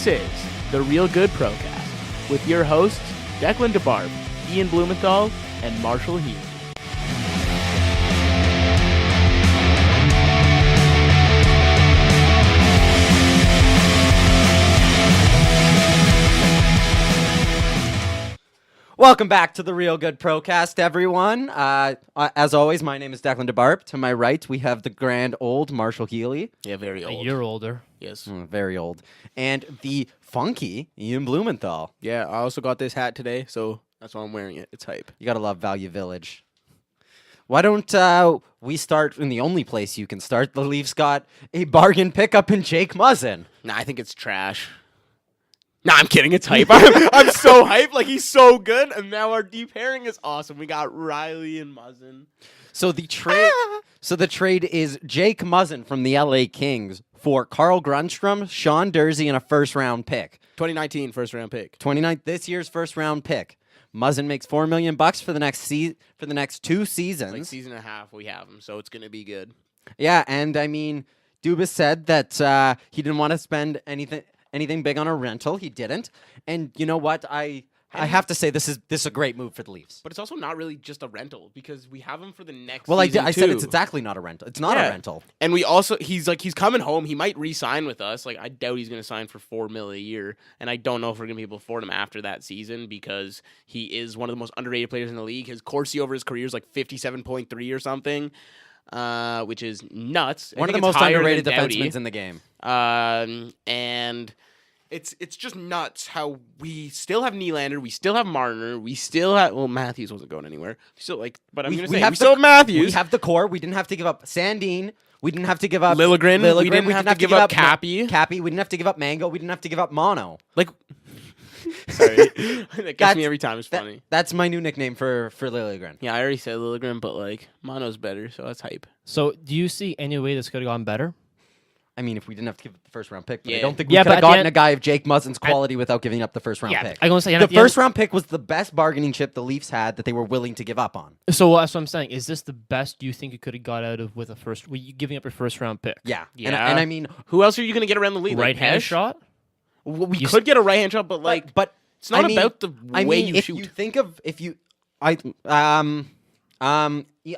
This is the Real Good Procast with your hosts, Declan DeBarb, Ian Blumenthal, and Marshall Healy. Welcome back to the Real Good Procast, everyone. As always, my name is Declan DeBarb. To my right, we have the grand old Marshall Healy. Yeah, very old. A year older. Yes. Very old. And the funky Ian Blumenthal. Yeah, I also got this hat today, so that's why I'm wearing it. It's hype. You gotta love Value Village. Why don't we start in the only place you can start? The Leafs got a bargain pickup in Jake Muzzin. Nah, I think it's trash. Nah, I'm kidding. It's hype. I'm so hyped. Like, he's so good. And now our deep pairing is awesome. We got Riley and Muzzin. So the trade is Jake Muzzin from the LA Kings for Carl Grundstrom, Sean Durzi, and a first-round pick. 2019 first-round pick. This year's first-round pick. Muzzin makes $4 million for the next 2 seasons. Like season and a half, we have him, so it's going to be good. Yeah, and I mean, Dubas said that he didn't want to spend anything big on a rental. He didn't. And you know what? I have to say this is a great move for the Leafs. But it's also not really just a rental because we have him for the next Well, season I said too. it's exactly not a rental. It's not a rental. And we also he's coming home. He might re-sign with us. Like, I doubt he's going to sign for $4 million a year. And I don't know if we're going to be able to afford him after that season because he is one of the most underrated players in the league. His Corsi over his career is like 57.3 or something, which is nuts. One of the most underrated defensemen in the game. And it's just nuts how we still have Nylander, we still have Marner, we still have Matthews wasn't going anywhere. Still but I'm gonna say we still have Matthews. We have the core. We didn't have to give up Sandin. We didn't have to give up Liljegren. We didn't have to give up Cappy. We didn't have to give up Mango. We didn't have to give up Mono. Like, sorry, that gets me every time. It's funny. That's my new nickname for Liljegren. Yeah, I already said Liljegren, but like Mono's better, so that's hype. So, do you see any way this could have gone better? I mean, if we didn't have to give up the first-round pick, but Yeah. I don't think we could have gotten a guy of Jake Muzzin's quality without giving up the first-round pick. I'm gonna say the first-round pick was the best bargaining chip the Leafs had that they were willing to give up on. So that's what I'm saying. Is this the best you think you could have got out of with a first? Were you giving up your first-round pick? Yeah. Yeah. And I mean, who else are you going to get around the league? Right-hand Like shot. We could get a right-hand shot, but like, but it's not I mean, about the way you if shoot. you think of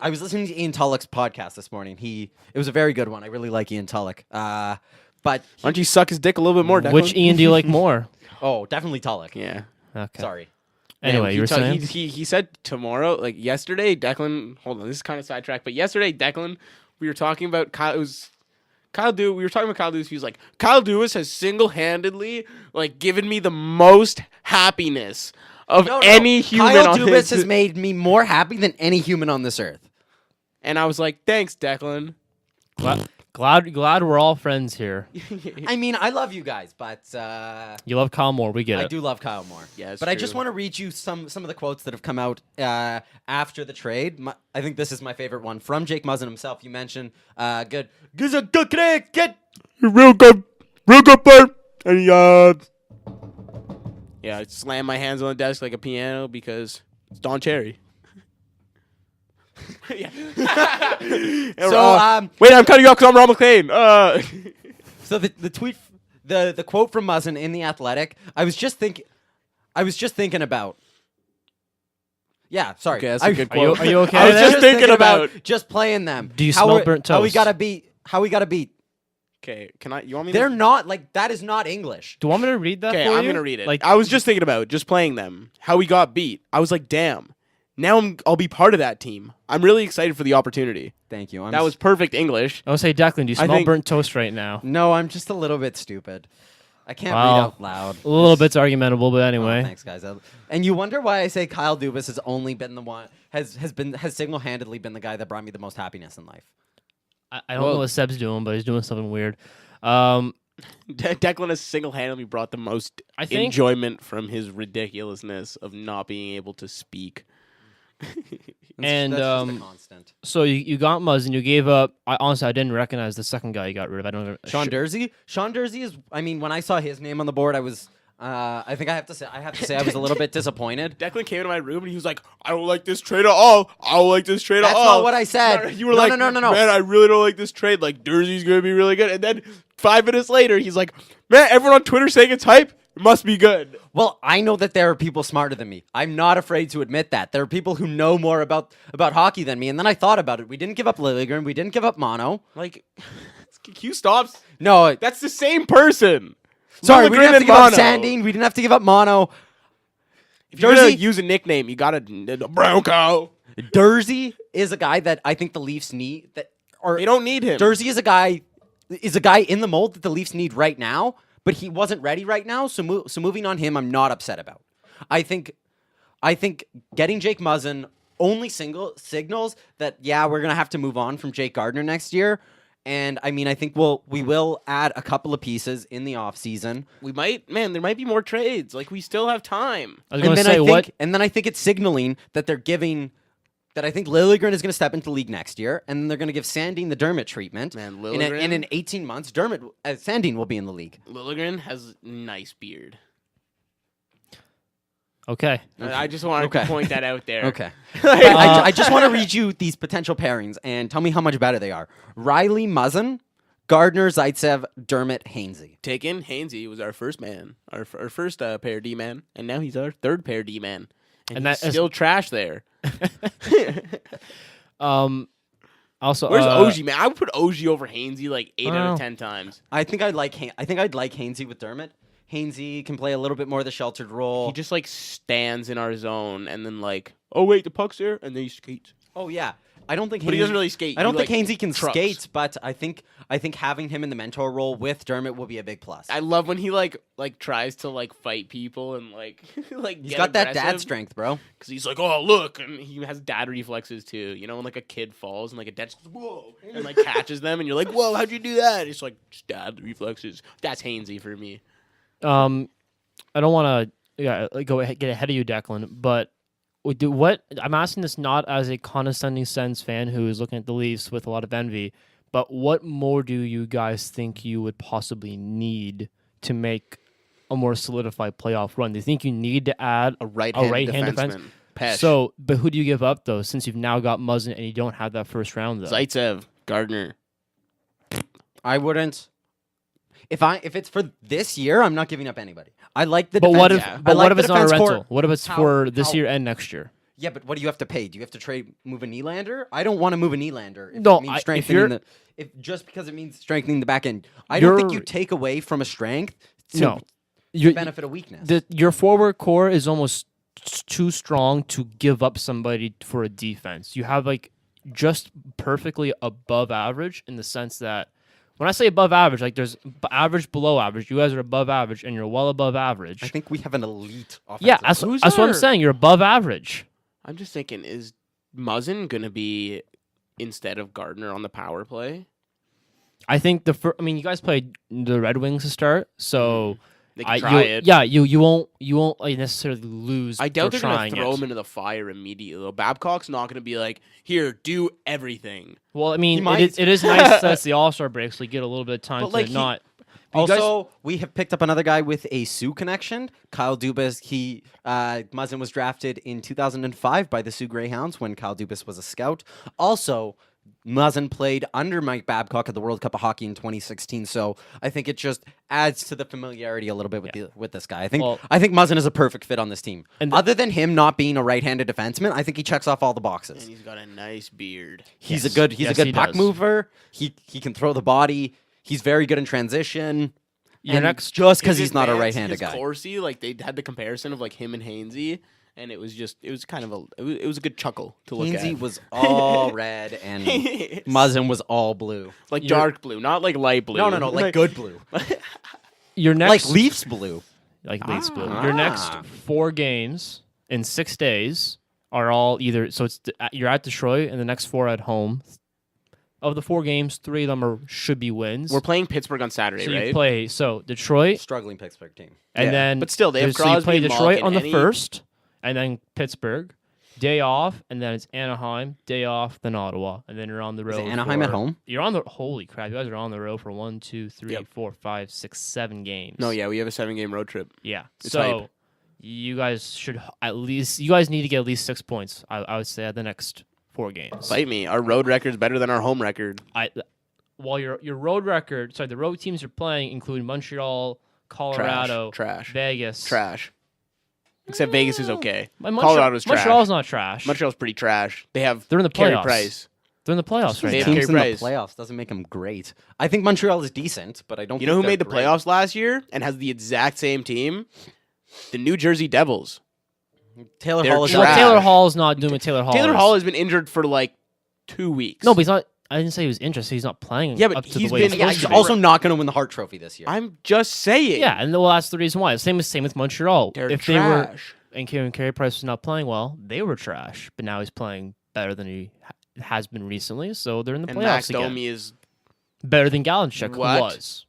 I was listening to Ian Tulloch's podcast this morning. It was a very good one. I really like Ian Tulloch. But why don't you suck his dick a little bit more, Declan? Which Ian do you like more? Oh, definitely Tulloch. Yeah. Okay. Sorry. Anyway, you were saying he said tomorrow, like yesterday, Declan. Hold on, this is kind of sidetracked, but yesterday, Declan, we were talking about Kyle. It was Kyle Dubas. We were talking about Kyle Dubas. He was like, Kyle Dubas has single-handedly like given me the most happiness of any human Kyle on Dubas this. has made me more happy than any human on this earth. And I was like, thanks, Declan. glad we're all friends here. I mean, I love you guys, but You love Kyle Moore. We get I it. do love Kyle Moore. Yeah, it's but I true. just want to read you some of the quotes that have come out after the trade. I think this is my favorite one from Jake Muzzin himself. You mentioned good get real good player. And yeah, I slam my hands on the desk like a piano because it's Don Cherry. Yeah. So wait, I'm cutting you off because I'm Ron McLean. So the tweet, the quote from Muzzin in the Athletic. I was just thinking about. Yeah, sorry. Okay, that's a good Are you, quote. are you okay? I was with just that? thinking about just playing them. Do you smell burnt How we toast? gotta beat? How we gotta beat? Okay, you want me? They're not like that. Is not English. Do you want me to read that? Okay, for I'm you? gonna read it. Like, I was just thinking about just playing them. How we got beat. I was like, damn. Now I'll be part of that team. I'm really excited for the opportunity. Thank you. That was perfect English. I would say, Declan, do you I smell think- burnt toast right now? No, I'm just a little bit stupid. I can't Wow. read out loud. A little bit's argumentable, but Oh, anyway. thanks, guys. And you wonder why I say Kyle Dubas has only been the one has single-handedly been the guy that brought me the most happiness in life. I don't know what Seb's doing, but he's doing something weird. Declan has single-handedly brought the most I think- enjoyment from his ridiculousness of not being able to speak. And, that's just a constant. So you got Muzzin, you gave up. Honestly, I didn't recognize the second guy you got rid of. I don't. Sean Durzi. Sean Durzi is. I mean, when I saw his name on the board, I was. I think I have to say I was a little bit disappointed. Declan came into my room and he was like, "I don't like this trade at all. I don't like this trade at all." That's not what I said. You were No, like, no. "Man, I really don't like this trade. Like, Durzi's gonna be really good." And then 5 minutes later, he's like, man, everyone on Twitter saying it's hype. It must be good. Well, I know that there are people smarter than me. I'm not afraid to admit that. There are people who know more about hockey than me. And then I thought about it. We didn't give up Liljegren. We didn't give up Mono. Like, Q stops. No, That's the same person. sorry, we Liljegren didn't have to and give up Mono. Sandin. We didn't have to give up Mono. If you're gonna Jersey- use a nickname, you gotta Bronco. Jersey is a guy that I think the Leafs need. They don't need him. Jersey is a guy in the mold that the Leafs need right now, but he wasn't ready right now. So moving on him, I'm not upset about. I think getting Jake Muzzin only signals that we're gonna have to move on from Jake Gardner next year. And I mean, I think we will add a couple of pieces in the offseason. We might, man. There might be more trades. Like we still have time. I was going to say what. And then I think it's signaling that they're giving. That I think Liljegren is going to step into the league next year, and then they're going to give Sandin the Dermott treatment. Man, in 18 months, Sandin will be in the league. Liljegren has nice beard. Okay. I just wanted to point that out there. Okay. I just want to read you these potential pairings and tell me how much better they are. Riley Muzzin, Gardner, Zaitsev, Dermott, Hainsey. Taken Hainsey was our first man, our first pair D man, and now he's our third pair D man, and he's still trash there. Also, where's OG, man? I would put OG over Hainsey like 8 out of 10 times. I think I'd like Hainsey with Dermott. Hainsey can play a little bit more of the sheltered role. He just like stands in our zone and then like, oh wait, the puck's there, and then he skates. Oh yeah. I don't think But he doesn't really skate. I don't think like, Hainsey can trucks. skate, but I think having him in the mentor role with Dermott will be a big plus. I love when he like tries to like fight people and like He's got that dad strength, bro. Because he's like, oh look, and he has dad reflexes too. You know, when like a kid falls and like a dad just goes, whoa, and like catches them, and you're like, whoa, how'd you do that? It's like just dad reflexes. That's Hainsey for me. I don't want to get ahead of you, Declan, but I'm asking this not as a condescending Sens fan who is looking at the Leafs with a lot of envy, but what more do you guys think you would possibly need to make a more solidified playoff run? Do you think you need to add a right-hand defense? Pesh. So, but who do you give up though? Since you've now got Muzzin and you don't have that first round though. Zaitsev, Gardner. I wouldn't. If it's for this year, I'm not giving up anybody. I like the. But defense. what if? I But like what if the it's not a defense rental? What if it's for this year and next year? Yeah, but what do you have to pay? Do you have to move a Nylander? I don't want to move a Nylander. No, it means if strengthening you're- just because it means strengthening the back end. I don't think you take away from a strength to benefit a weakness. Your forward core is almost too strong to give up somebody for a defense. You have like just perfectly above average in the sense that when I say above average, like there's average, below average. You guys are above average, and you're well above average. I think we have an elite offensive. Yeah, that's what I'm saying. You're above average. I'm just thinking, is Muzzin gonna be instead of Gardner on the power play? I think you guys played the Red Wings to start, so They can try it. Yeah, you won't like, necessarily lose. I doubt for they're gonna trying throw it. him into the fire immediately. Though. Babcock's not gonna be like, here, do everything. Well, I mean, might. it is nice that it's the All-Star break, so you get a little bit of time But, to like, not. Also, we have picked up another guy with a Sioux connection, Kyle Dubas. Muzzin was drafted in 2005 by the Sioux Greyhounds when Kyle Dubas was a scout. Also, Muzzin played under Mike Babcock at the World Cup of Hockey in 2016, so I think it just adds to the familiarity a little bit with this guy. I think Muzzin is a perfect fit on this team. And other than him not being a right-handed defenseman, I think he checks off all the boxes. And he's got a nice beard. He's a good puck does. mover. He can throw the body. He's very good in transition. Your And next- just because His he's not a advance, right-handed his guy. Corsi, like they had the comparison of like him and Hainsey, and it was kind of it was a good chuckle to look Hainsey at. was all red and Muzzin was all blue. Like dark blue, not like light blue. No, like good blue. Your next Like Leafs blue. like Leafs blue. Your next 4 games in 6 days are all either you're at Detroit and the next 4 at home. Of the 4 games, 3 of them should be wins. We're playing Pittsburgh on Saturday, so right? you play Detroit, Struggling Pittsburgh team. and Yeah, then but still, they have so you play Crosby, Detroit Malkin, on the any- 1st, and then Pittsburgh, day off, and then it's Anaheim, day off, then Ottawa, and then you're on the road. Is it Anaheim at home? You're on the holy crap! You guys are on the road for 1, 2, 3, Yep. 4, 5, 6, 7 games. No, yeah, we have a 7-game road trip. Yeah. It's So hype. you guys should you guys need to get at least 6 points. I would say at the next 4 games. Fight me. Our road record's better than our home record. while your road record, the road teams you're playing include Montreal, Colorado, Trash. Vegas. Trash. Except Vegas is okay. Colorado's trash. Montreal's not trash. Montreal's pretty trash. They're in the Carey playoffs. Price. They're in the playoffs right They now. have Teams in Carey the Price. playoffs doesn't make them great. I think Montreal is decent, but I don't. You know who made the great. playoffs last year and has the exact same team? The New Jersey Devils. Taylor They're Hall is trash. out. Taylor Hall's not doing what Taylor Hall. Taylor is. Hall has been injured for like 2 weeks. No, but he's not. I didn't say he was injured. So he's not playing. Yeah, but up to he's the way been- he's Yeah, supposed he's to be. also not going to win the Hart Trophy this year. I'm just saying. Yeah, and well, that's the reason why. Same with Montreal. They're if trash. they were and Carey Price was not playing well, they were trash. But now he's playing better than he has been recently. So they're in the And playoffs Max again. Domi is Better than Galenchuk What? was.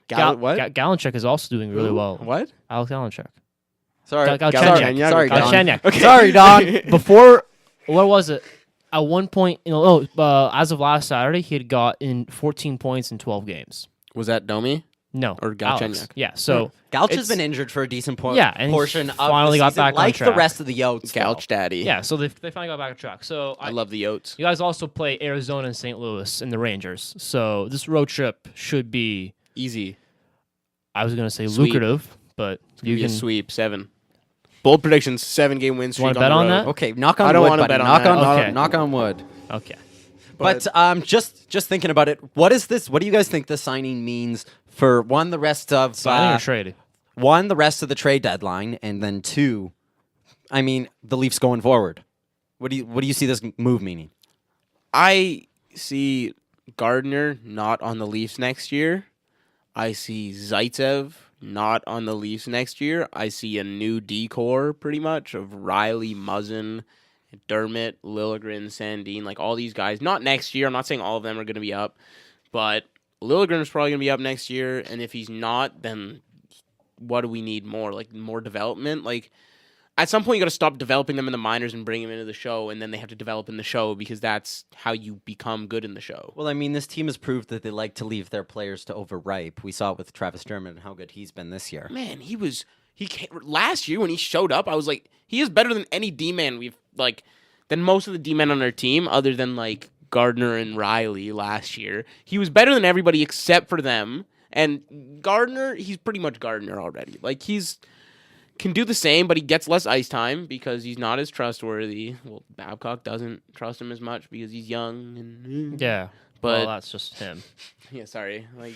what? Galenchuk is also doing really Who? well. What? Alex Galenchuk. Sorry, Galchenyuk. sorry, Don. Galchenyuk. Okay. Sorry, Don. Before, what was it? At one point, as of last Saturday, he had gotten 14 points in 12 games. Was that Domi? No, Or Alex. Galchenyuk? Yeah, so Galch has it's- been injured for a decent and portion he of finally the got season, back on like the track. rest of the Yotes. Couch Daddy. yeah, so they finally got back on track. So I love the Yotes. you guys also play Arizona and St. Louis and the Rangers. So this road trip should be, Easy. I was going to say Sweep. lucrative, but you You can. sweep 7. Bold predictions: 7-game win streak. Wanna bet the on road. that? Okay, knock on I don't wood, wanna buddy. bet on knock that. on Okay. knock on wood. Okay. But just thinking about it, what do you guys think the signing means for one, the rest of Signing or trading? one, the rest of the trade deadline, and then two, I mean, the Leafs going forward. What do you see this move meaning? I see Gardner not on the Leafs next year. I see Zaitsev not on the Leafs next year. I see a new decor pretty much of Riley, Muzzin, Dermott, Liljegren, Sandin, like all these guys. Not next year. I'm not saying all of them are going to be up, but Liljegren is probably going to be up next year. And if he's not, then what do we need more? Like more development? Like at some point you got to stop developing them in the minors and bring them into the show, and then they have to develop in the show because that's how you become good in the show. Well, I mean, this team has proved that they like to leave their players to overripe. We saw it with Travis Dermott and how good he's been this year. Man, he came, last year when he showed up, I was like, he is better than any D-man than most of the D-men on our team, other than like Gardner and Riley last year. He was better than everybody except for them. And Gardner, he's pretty much Gardner already. Like can do the same, but he gets less ice time because he's not as trustworthy. Well, Babcock doesn't trust him as much because he's young and Yeah. But Well, that's just him. yeah, sorry. Like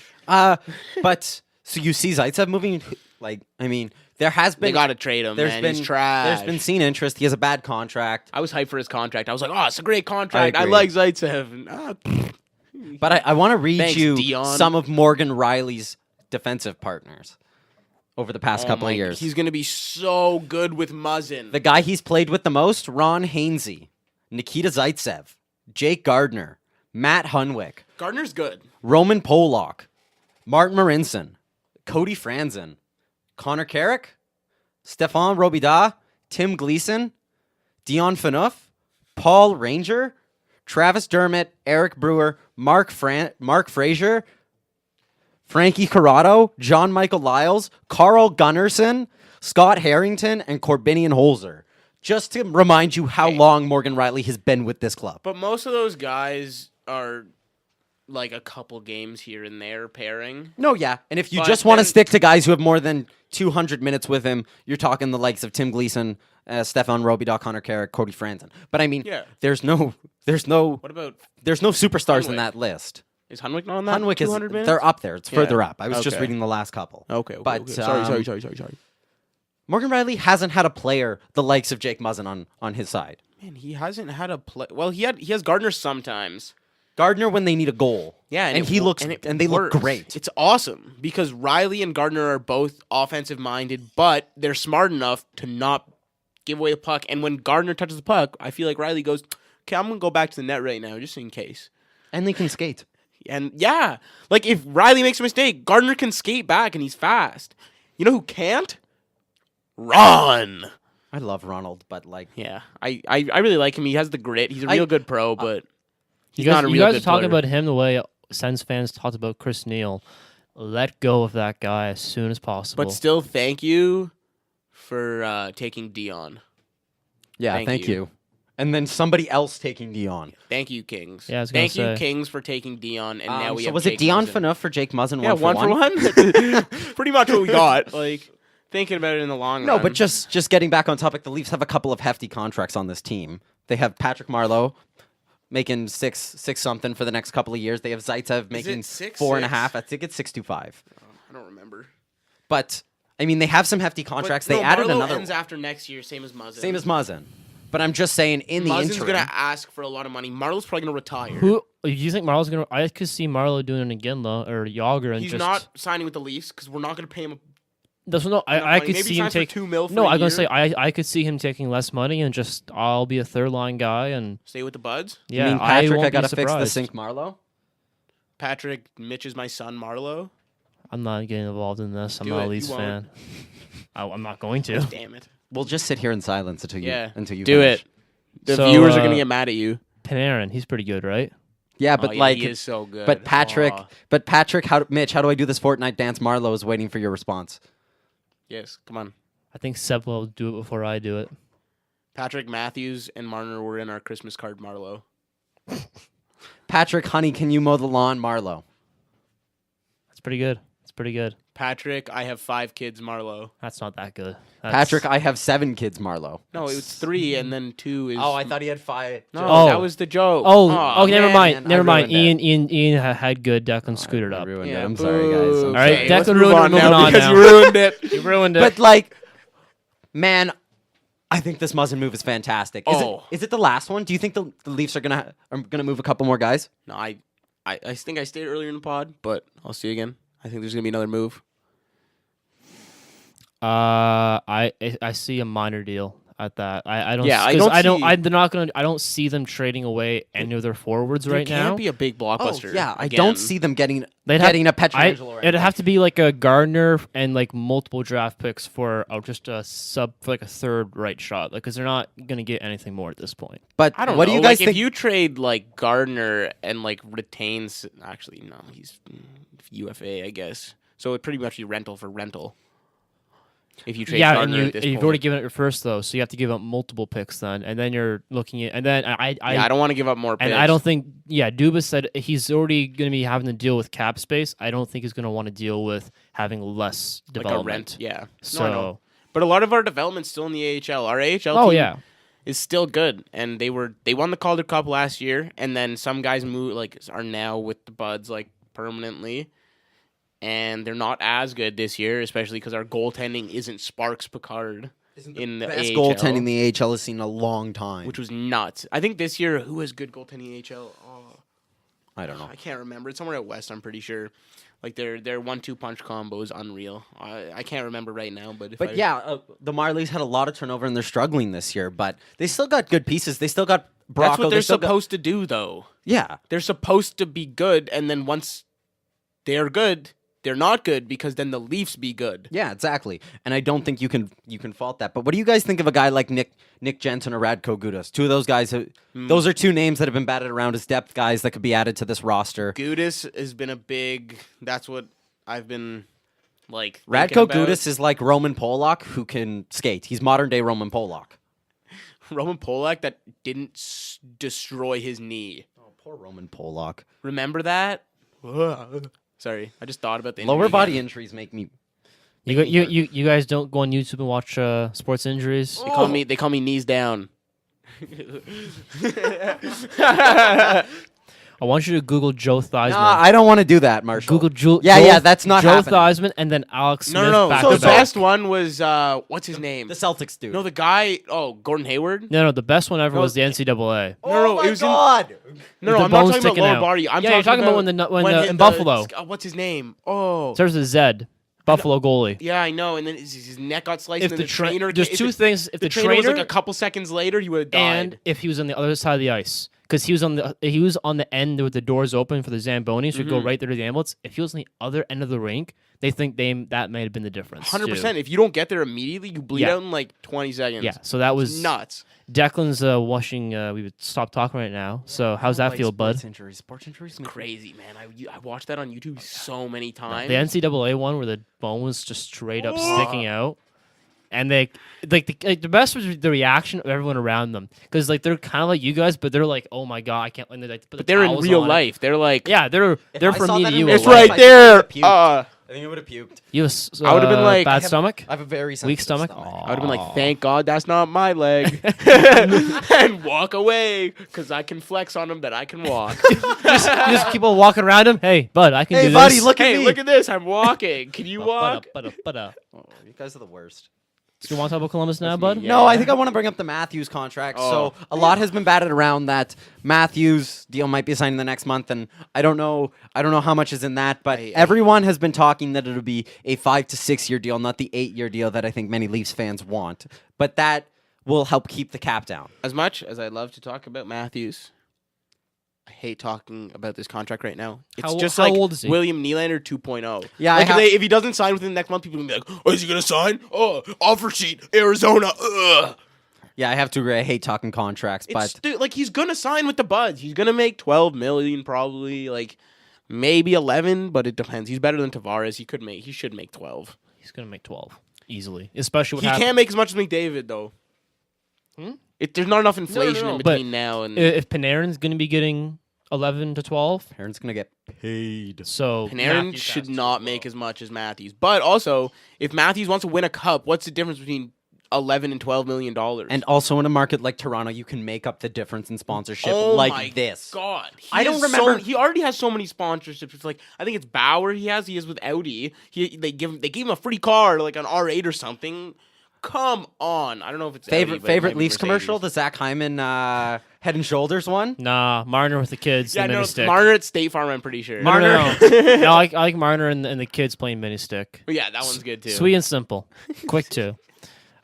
But so you see Zaitsev moving? Like, I mean, there has been they got to trade him, man. He's trash. There's been seen interest. He has a bad contract. I was hyped for his contract. I was like, oh, it's a great contract. I agree. like Zaitsev. And, But I want to read Thanks, you Dion. some of Morgan Riley's defensive partners over the past couple of years. He's going to be so good with Muzzin. The guy he's played with the most, Ron Hainsey, Nikita Zaitsev, Jake Gardner, Matt Hunwick, Gardner's good. Roman Polak, Martin Marinson, Cody Franzen, Connor Carrick, Stefan Robida, Tim Gleason, Dion Phaneuf, Paul Ranger, Travis Dermott, Eric Brewer, Mark Frazier, Frankie Corrado, John Michael Lyles, Carl Gunnarsson, Scott Harrington, and Corbinian Holzer. Just to remind you how long Morgan Riley has been with this club. But most of those guys are like a couple games here and there pairing. No, yeah. And if you But just want to then- stick to guys who have more than 200 minutes with him, you're talking the likes of Tim Gleason, Stefan Robida, Connor Carrick, Cody Franzen. But I mean, Yeah. there's no What about superstars in Hunwick? that list. is Hunwick not on that? Hunwick is 200 minutes? they're up there. It's Yeah. further up. I was just Okay. reading the last couple. Okay, But, okay. Sorry. Morgan Riley hasn't had a player the likes of Jake Muzzin on his side. Man, he hasn't had a play. Well, he has Gardner sometimes. Gardner when they need a goal. Yeah, and it he wo- looks it and they look works. great. It's awesome because Riley and Gardner are both offensive minded, but they're smart enough to not give away the puck. And when Gardner touches the puck, I feel like Riley goes, "Okay, I'm gonna go back to the net right now, just in case." And they can skate. And yeah, like if Riley makes a mistake, Gardner can skate back and he's fast. You know who can't? Ron. I love Ronald, but like Yeah, I really like him. He has the grit. He's a real good pro, but he's You guys, not a real you guys good are talking player. about him the way Sens fans talked about Chris Neal. Let go of that guy as soon as possible. But still, thank you for taking Dion. yeah, Thank thank you. you. and then somebody else taking Dion. Thank you, Kings. Yeah, I was gonna Thank you, say. Kings, for taking Dion, and now we So have was Jake it Dion Muzzin. Phaneuf for Jake Muzzin? Yeah, one for one. Pretty much what we got. Like, thinking about it in the long run. No, but just getting back on topic, the Leafs have a couple of hefty contracts on this team. They have Patrick Marleau making six something for the next couple of years. They have Zaitsev making 4.5. I think it's 6.25. I don't remember. But I mean, they have some hefty contracts. But they no, added Marleau another ends one. after next year, same as Muzzin. Same as Muzzin. But I'm just saying, in the Muzzin's interim, gonna ask for a lot of money. Marlowe's probably gonna retire. Who you think Marlowe's gonna? I could see Marlowe doing it again, though, or Yager, and He's just not signing with the Leafs because we're not gonna pay him. That's no. I money. could Maybe see he him signs for take $2 million for No, a I'm gonna year. say I could see him taking less money and just I'll be a third line guy and Stay with the Buds. yeah. I mean, Patrick, I won't gotta be fix the surprised. sink Marleau. Patrick, Mitch is my son, Marlowe. I'm not getting involved in this. I'm Do not a it. Leafs You won't. fan. I'm not going to. Damn it. We'll just sit here in silence until you Yeah. until you Do finish. it. The So, viewers are gonna get mad at you. Panarin, he's pretty good, right? Yeah, but Oh, yeah, like, he is so good. but Patrick, Oh. Mitch, how do I do this Fortnite dance? Marleau is waiting for your response. Yes, come on. I think Seb will do it before I do it. Patrick Matthews and Marner were in our Christmas card, Marlowe. Patrick, honey, can you mow the lawn, Marleau? That's pretty good. It's pretty good. Patrick, I have 5 kids, Marlowe. That's not that good. That's, Patrick, I have 7 kids, Marleau. No, it was 3, and then 2 is. Oh, I thought he had 5. No, Oh. that was the joke. Oh, never man, mind. man, Never I mind. ruined Ian had good. Declan screwed it I up. ruined it. Yeah, I'm sorry, guys. boo. All right, Okay, let's Declan move ruined it. on Moving now on because now. you ruined it. You ruined it. But like, man, I think this Muzzin move is fantastic. Is it the last one? Do you think the Leafs are gonna move a couple more guys? No, I think I stated earlier in the pod, but I'll see you again. I think there's gonna be another move. I see a minor deal at that. I don't. Yeah, I 'cause don't I don't. see- They're not gonna. I don't see them trading away any of their forwards There right can't now. be a big blockbuster. Oh, yeah, I again. don't see them getting They'd have- a Pietrangelo. or It'd anything. have to be like a Gardner and like multiple draft picks for just a sub for like a third right shot, like because they're not gonna get anything more at this point. But I don't what know. do you guys like, think? If you trade like Gardner and like retains, actually no, he's UFA, I guess. So it pretty much be rental for rental. If you trade Yeah, and Gardner at this you've point. already given it your first though, so you have to give up multiple picks then, and then you're looking at, and then I don't want to give up more picks. and I don't think, Dubas said he's already going to be having to deal with cap space. I don't think he's going to want to deal with having less like development. a rent. Yeah. So, No, I know. But a lot of our development's still in the AHL. Our AHL oh team yeah, is still good, and they won the Calder Cup last year, and then some guys are now with the Buds like permanently. And they're not as good this year, especially because our goaltending isn't Sparks Picard in the Best AHL, goaltending the AHL has seen in a long time. which was nuts. I think this year, who has good goaltending in AHL? Oh, I don't know. I can't remember. It's somewhere at West, I'm pretty sure. Like their 1-2 punch combo is unreal. I can't remember right now, but The Marlies had a lot of turnover and they're struggling this year, but they still got good pieces. They still got Bracco. that's what they're still got- supposed to do, though. Yeah, They're supposed to be good, and then once they're good, they're not good because then the Leafs be good. yeah, exactly. And I don't think you can fault that. But what do you guys think of a guy like Nick Jensen or Radko Gudas? Two of those guys. Those are two names that have been batted around as depth guys that could be added to this roster. Gudis has been a big. That's what I've been like. Radko thinking about. Gudas is like Roman Polak who can skate. He's modern day Roman Polak. Roman Polak that didn't destroy his knee. Oh, poor Roman Polak. Remember that? Sorry, I just thought about the Lower injury body again. injuries make me. you guys don't go on YouTube and watch sports injuries. They call me knees down. I want you to Google Joe Theismann. Nah, I don't want to do that, Marshall. Google Joe. Yeah, that's not Joe happening. Theismann and then Alex Smith. No. Back So to the back. best one was what's his name? The Celtics dude. No, the guy. Oh, Gordon Hayward. No, the best one ever No, was the NCAA. No, my it was God. No, the I'm not bones talking about sticking lower out. body. I'm Yeah, you're talking about when in Buffalo. What's his name? Oh, Starts with Zed, Buffalo goalie. yeah, I know. And then his neck got sliced. If and the then the trainer. there's if two things. If the the trainer was like trainer a couple seconds later, he would have died. and if he was on the other side of the ice, because he was on the end with the doors open for the Zambonis, so he'd go right there to the ambulance. If he was on the other end of the rink, they think that may have been the difference. 100%. If you don't get there immediately, you bleed Yeah. out in like 20 seconds. Yeah, so that was nuts. Declan's washing. We would stop talking right now. So how's that feel, bud? Sports injuries. Crazy, man. I watched that on YouTube so many times. The NCAA one where the bone was just straight up sticking out, and they the best was the reaction of everyone around them because like they're kind of like you guys, but they're like, oh my god, I can't. And like, but they're in real life. They're like, yeah, they're I from saw me that to in you. real it's life, right I there. think I think it would have puked. You have I would've been like, bad stomach. I have a very Weak sensitive stomach. I would have been like, thank God that's not my leg, and walk away because I can flex on him that I can walk. You just keep on walking around him. Hey, bud, I can Hey, do buddy, this. look at Hey, me. look at this! I'm walking. Can you walk? But Oh, you guys are the worst. Do you want to talk about Columbus now, That's bud? me, yeah. No, I think I want to bring up the Matthews contract. Oh. So a lot has been batted around that Matthews deal might be signed in the next month, and I don't know how much is in that, but everyone has been talking that it'll be a 5 to 6 year deal, not the 8-year deal that I think many Leafs fans want. But that will help keep the cap down. As much as I love to talk about Matthews, I hate talking about this contract right now. It's How- just how like old is he? William Nylander 2.0. Yeah, like I if he doesn't sign within the next month, people will be like, "Oh, is he gonna sign? Oh, offer sheet, Arizona." Ugh. Yeah, I have to agree. I hate talking contracts, but Like he's gonna sign with the Buds. He's gonna make 12 million probably, like maybe 11, but it depends. He's better than Tavares. He should make 12. He's gonna make 12 easily, especially He what can't make as much as McDavid though. There's not enough inflation no, in but between now and if Panarin's gonna be getting 11 to 12, Aaron's gonna get paid. so Panarin Matthews should has to not as make well. as much as Matthews. But also, if Matthews wants to win a cup, what's the difference between 11 and 12 million dollars? And also in a market like Toronto, you can make up the difference in sponsorship oh like my this. God, I don't remember- he already has so many sponsorships. It's like I think it's Bauer. He has with Audi. They gave him a free car, like an R8 or something. Come on, I don't know if it's Audi, but it might Favorite be Leafs Mercedes. commercial, the Zach Hyman Head and Shoulders one. Nah, Marner with the kids. Yeah, the no, mini stick. Marner at State Farm. I'm pretty sure. No, no, no. No, I like Marner and the kids playing mini stick. Yeah, that one's good too. Sweet and simple, quick too.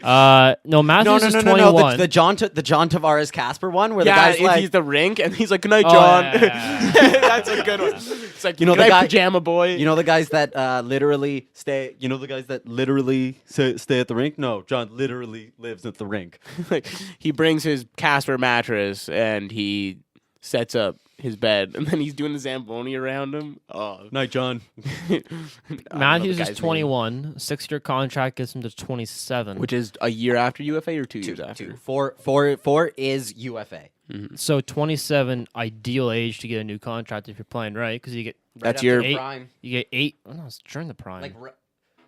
No, Matthews is 21. The John Tavares Casper one where Yeah, the guy's if like, he's the rink and he's like, "Good night, Oh, John." yeah. That's a good one. It's like, You know, "Good the night, guy- pajama boy." you know the guys that literally stay. You know the guys that literally stay at the rink. No, John literally lives at the rink. Like he brings his Casper mattress and he sets up his bed, and then he's doing the Zamboni around him. Oh, Night, John. Matthews is 21. 6-year contract gets him to 27. which is a year after UFA or 2 years after. Four is UFA. So 27, ideal age to get a new contract if you're playing right, because you get That's after your eight. prime. you get 8. Oh, no, it's during the prime. Like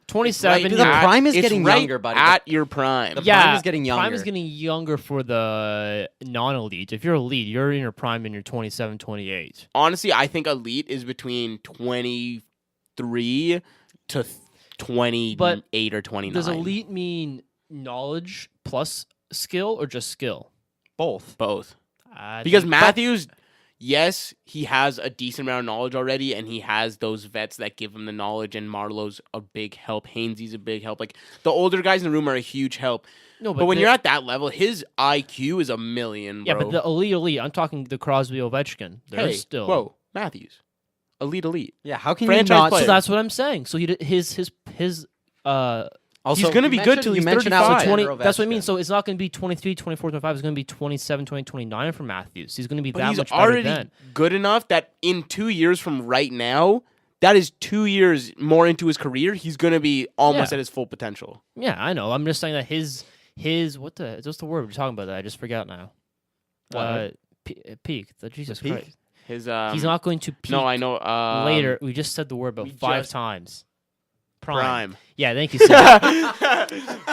27. Dude, you the get- prime is it's getting right younger, buddy. At your prime. The yeah, prime is getting Prime is younger. getting younger for the non-elite. If you're elite, you're in your prime and you're 27, 28. Honestly, I think elite is between 23 to 28 or 29. Does elite mean knowledge plus skill or just skill? Both. Both. I Because think- Matthews, yes, he has a decent amount of knowledge already, and he has those vets that give him the knowledge, and Marlowe's a big help. Hainsey's a big help. Like, the older guys in the room are a huge help. no, But when the- you're at that level, his IQ is a million, bro. yeah, but the elite, I'm talking the Crosby Ovechkin. They're hey, still whoa, Matthews. Elite. Yeah, how can Franchise you not? player. So that's what I'm saying. So his Also, He's gonna you be good mentioned- till you he's mentioned 35. Alexander 20. That's what I mean. Ovechkin. So it's not going to be 23, 24, 25. It's going to be 27, 28, 29 for Matthews. He's going to be But that he's much better already then. good enough that in 2 years from right now, that is 2 years more into his career, he's going to be almost Yeah. at his full potential. Yeah, I know. I'm just saying that his what's the word we're talking about that I just forgot now. What? Peak. Jesus peak? Christ. His He's not going to peak No, I know. later. We just said the word about we 5 just- times. Prime. Yeah, thank you, Sam.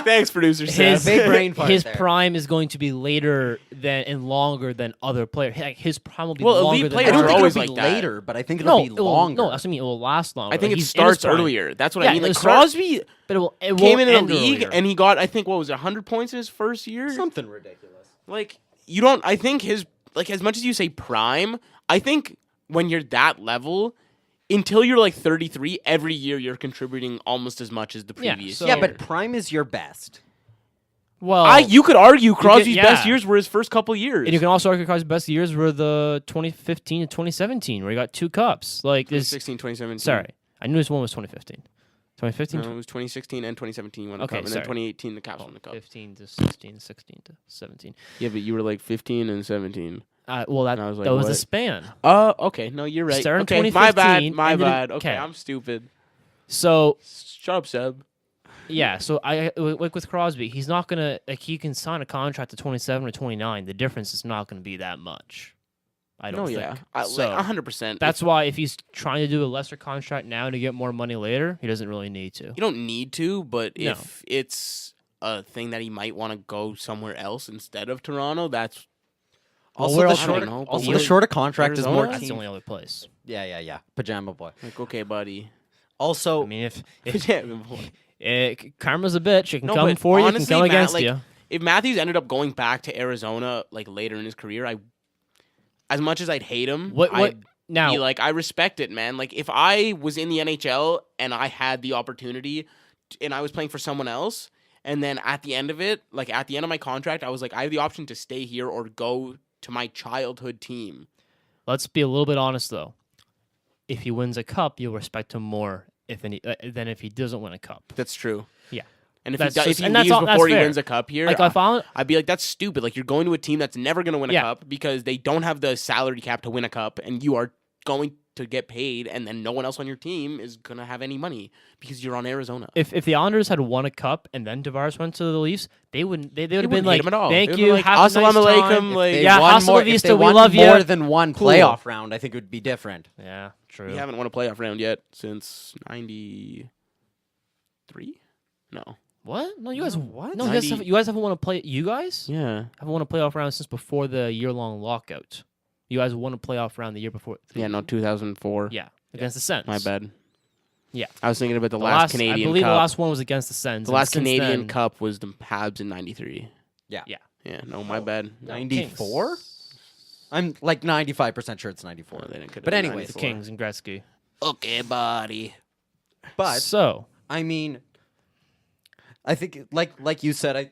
Thanks, producer Sam. his Big brain fart his there. prime is going to be later than and longer than other players. Like his prime will be Well, longer elite than players I don't are think always it'll be like that. later, but I think it'll no, be longer. No, that's what I mean. It will last longer. I think Like, it he's in his starts prime. earlier. That's what Yeah, I mean. it'll Like start- Crosby But it came won't into the end league earlier. and he got, I think, 100 points in his first year? Something ridiculous. Like, you don't, I think his, like, as much as you say prime, I think when you're that level, until you're like 33, every year you're contributing almost as much as the Yeah, previous so- year. Yeah, but prime is your best. well, You could argue Crosby's yeah. best years were his first couple years. and you can also argue Crosby's best years were the 2015 and 2017, where he got 2 cups. Like this. 2016, 2017. Sorry, I knew this one was 2015. 2015. No, it was 2016 and 2017 won the Okay, cup, and then sorry. 2018 the Caps won the cup. 15 to 16, 16 to 17. Yeah, but you were like 15 and 17. Well, that And I was like, that was the what? span. Okay, no, you're right. Started in Okay, my bad, 2015, my ended in- bad. Okay, okay. I'm stupid. So Shut up, Seb. Yeah, so like with Crosby, he's not gonna he can sign a contract to 27 or 29. The difference is not gonna be that much. I don't think. So 100%. that's why if he's trying to do a lesser contract now to get more money later, he doesn't really need to. You don't need to, but No. if it's a thing that he might want to go somewhere else instead of Toronto, that's Also, where the else I don't shorter, know, also but the where- shorter contract is more Arizona? That's the team. only other place. Yeah. Pajama boy. like, okay, buddy. Also, I mean, if Yeah, boy. karma's a bitch, it can No, come but for you, it can honestly, come Matt, against like, you. if Matthews ended up going back to Arizona like later in his career, as much as I'd hate him, What I'd now? be like, I respect it, man. Like, if I was in the NHL and I had the opportunity and I was playing for someone else, and then at the end of it, like at the end of my contract, I was like, I have the option to stay here or go to my childhood team. Let's be a little bit honest though. If he wins a cup, you'll respect him more than if he doesn't win a cup. That's true. Yeah. And if That's he, just- if he and that's leaves all- that's before he fair. wins a cup here, Like I found I'd be like, that's stupid. Like, you're going to a team that's never going to win a Yeah. cup because they don't have the salary cap to win a cup, and you are going to get paid, and then no one else on your team is going to have any money because you're on Arizona. if the Islanders had won a cup and then Tavares went to the Leafs, they would have been wouldn't hate like, him at all. thank They would've you, been like, have a nice "Assalamu alaikum," time. like- they yeah, won hasta la more, if vista, they we won love more you. than one Cool. playoff round, I think it would be different. Yeah, true. We haven't won a playoff round yet since 93? No. What? No, you guys. what? No, you guys haven't won a play. You guys Yeah. haven't won a playoff round since before the year-long lockout. You guys won a playoff round the year before. Yeah, no, 2004. Yeah, against the Sens. My bad. Yeah. I was thinking about the The last Canadian I believe Cup. the last one was against the Sens. The and last since Canadian then- Cup was the Habs in 93. Yeah. Yeah. Yeah, no, my bad. No, 94? Kings. I'm like 95% sure it's 94. No, they didn't- could've But been anyways, The 94. Kings and Gretzky. Okay, buddy. But So I mean, I think like you said,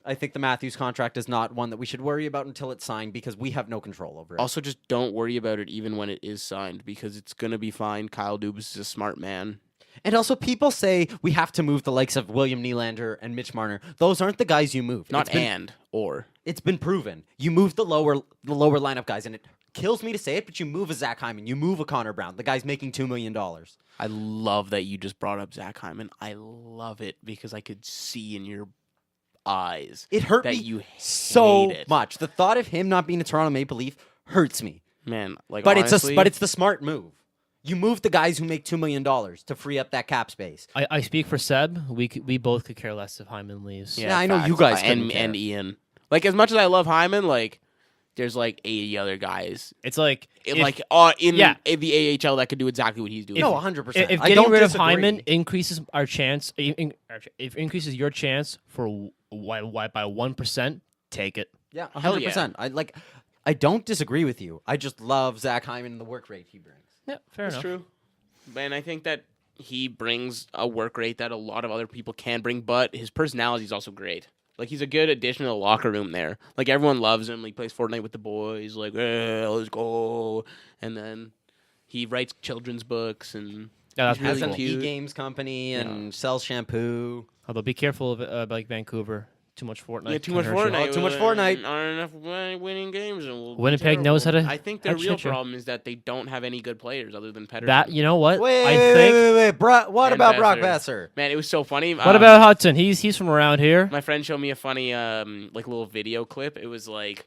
I think the Matthews contract is not one that we should worry about until it's signed because we have no control over it. Also, just don't worry about it even when it is signed because it's going to be fine. Kyle Dubas is a smart man. And also, people say we have to move the likes of William Nylander and Mitch Marner. Those aren't the guys you move. Not It's been- and, or. It's been proven. You move the lower lineup guys, and it kills me to say it, but you move a Zach Hyman, you move a Connor Brown. The guy's making $2 million. I love that you just brought up Zach Hyman. I love it because I could see in your eyes It hurt that me you so hate it. much. The thought of him not being a Toronto Maple Leaf hurts me. Man, like, But honestly, it's the smart move. You move the guys who make $2 million to free up that cap space. I speak for Seb. We both could care less if Hyman leaves. Yeah, I know you facts. guys couldn't and care. Ian. Like, as much as I love Hyman, like, there's like 80 other guys It's like in if, in the AHL that could do exactly what he's doing. No, 100%. if I getting don't rid disagree. of Hyman increases our chance, if increases your chance for by 1%, take it. Yeah, Hell 100%. I don't disagree with you. I just love Zach Hyman and the work rate he brings. Yeah, fair That's enough. true. And I think that he brings a work rate that a lot of other people can bring, but his personality is also great. Like, he's a good addition to the locker room there. Like, everyone loves him. He plays Fortnite with the boys. Like, let's go. And then he writes children's books and Yeah, that's he's Has really an cool. cute. e-games company and sells shampoo. Although be careful of like Vancouver. Too much Fortnite. Yeah, too much can hurt you. Fortnite. Oh, too much Fortnite. Aren't enough winning games. And we'll be Winnipeg knows how terrible. to- I think how their to real shit you. problem is that they don't have any good players other than Pettersson. That you know what? Wait, I think. What And about Brock Besser. Besser? Man, it was so funny. What about Hudson? He's from around here. My friend showed me a funny like little video clip. It was like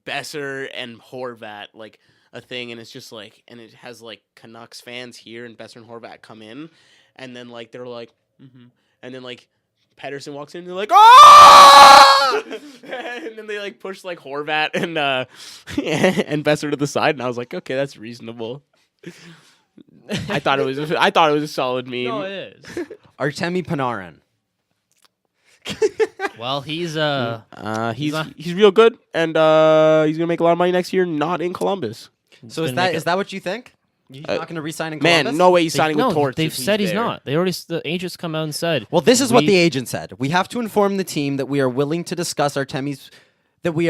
Besser and Horvat, like a thing, and it's just like, and it has like Canucks fans here, and Besser and Horvat come in, and then like they're like, and then like Pettersson walks in, and they're like, oh, and then they like push like Horvat and and Besser to the side, and I was like, okay, that's reasonable. I thought it was a solid meme. No, it is. Artemi Panarin. Well, he's he's not- he's real good, and he's gonna make a lot of money next year, not in Columbus. So is that what you think? He's not going to re-sign in Columbus? Man, no way he's signing no, with Torts. they've if said he's there. not. They already the agents come out and said. Well, this is what We- the agent said. We have to inform the team that we are willing to discuss Artemi's We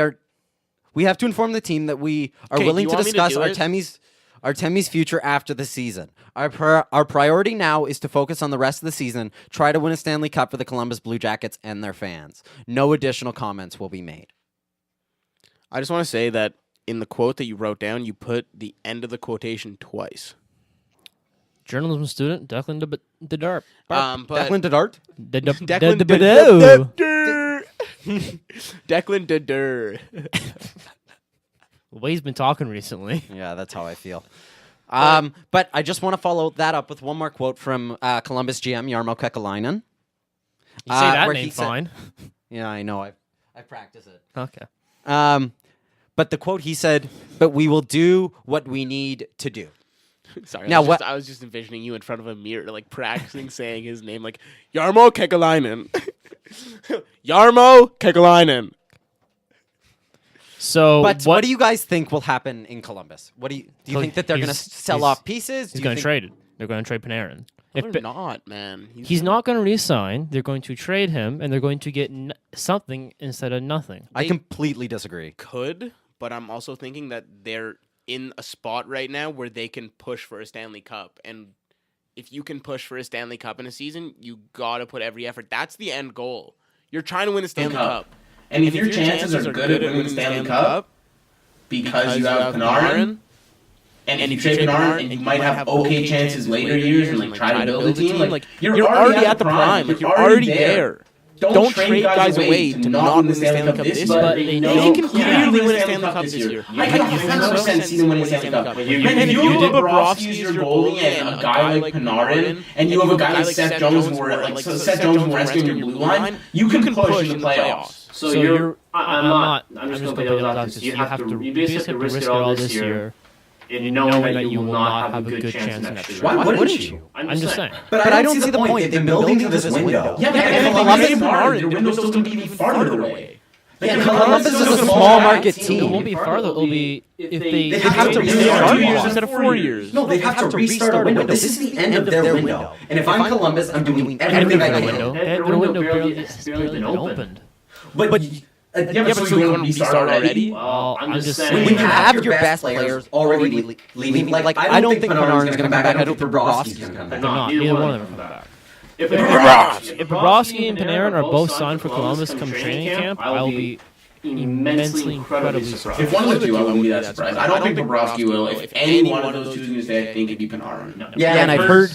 have to inform the team that we are Okay, willing you to want me to discuss do it? Artemi's future after the season. Our priority now is to focus on the rest of the season, try to win a Stanley Cup for the Columbus Blue Jackets and their fans. No additional comments will be made. I just want to say that in the quote that you wrote down, you put the end of the quotation twice. Journalism student Declan de Darp. But Declan Dedart? Declan Declan Dedur. The way he's been talking recently. Yeah, that's how I feel. But I just want to follow that up with one more quote from Columbus GM Jarmo Kekalainen. You say that where name he said- fine. Yeah, I know. I practice it. Okay. But the quote he said, "But we will do what we need to do." Sorry, Now, I was just envisioning you in front of a mirror, like practicing saying his name, like Jarmo Kekalainen. Jarmo Kekalainen. So, But what do you guys think will happen in Columbus? What do you So think that they're going to sell off pieces? He's Do you going to think- trade it. They're going to trade Panarin. If they're not, man. He's not going to re-sign. They're going to trade him, and they're going to get something instead of nothing. I completely disagree. Could, but I'm also thinking that they're in a spot right now where they can push for a Stanley Cup. And if you can push for a Stanley Cup in a season, you got to put every effort. That's the end goal. You're trying to win a Stanley Cup. And if your chances are good at winning the Stanley Cup, because you have Panarin, and if you trade Panarin, and you might have okay chances later years and like try to build a team, like you're already at the prime. Like you're already there. Don't trade guys away to not win the Stanley Cup this year. But they know They can clearly win a Stanley Cup this year. I can 100% see them winning a Stanley Cup. If you have Bobrovsky as your goalie and a guy like Panarin, and you have a guy like Seth Jones who are like Seth Jones and rescuing your blue line, you can push in the playoffs. So I'm just going to play devil's advocate. You basically have to risk it all this year, in knowing that you will not have a good chance next year. Why wouldn't you? I'm just saying. But I don't see the point. They've been building to this window. Yeah, but if Columbus is Panarin, your window's still going to be even farther away. Yeah, Columbus is a small market team. It won't be farther. It'll be if they have to restart 2 years instead of 4 years. No, they have to restart a window. This is the end of their window. And if I'm Columbus, I'm doing everything I can. Their window barely been opened. But so you want to restart already? Well, I'm just When saying. you have your best players already leaving, like I don't think Panarin's going to come back. I don't think Bobrovsky's going to come They're back. not. Neither one of them are coming back. If Bobrovsky and Panarin are both signed for Columbus come training camp, I'll be immensely, incredibly surprised. If one of the two, I wouldn't be that surprised. I don't think Bobrovsky will. If any one of those two is going to stay, I think it'd be Panarin. Yeah, and I've heard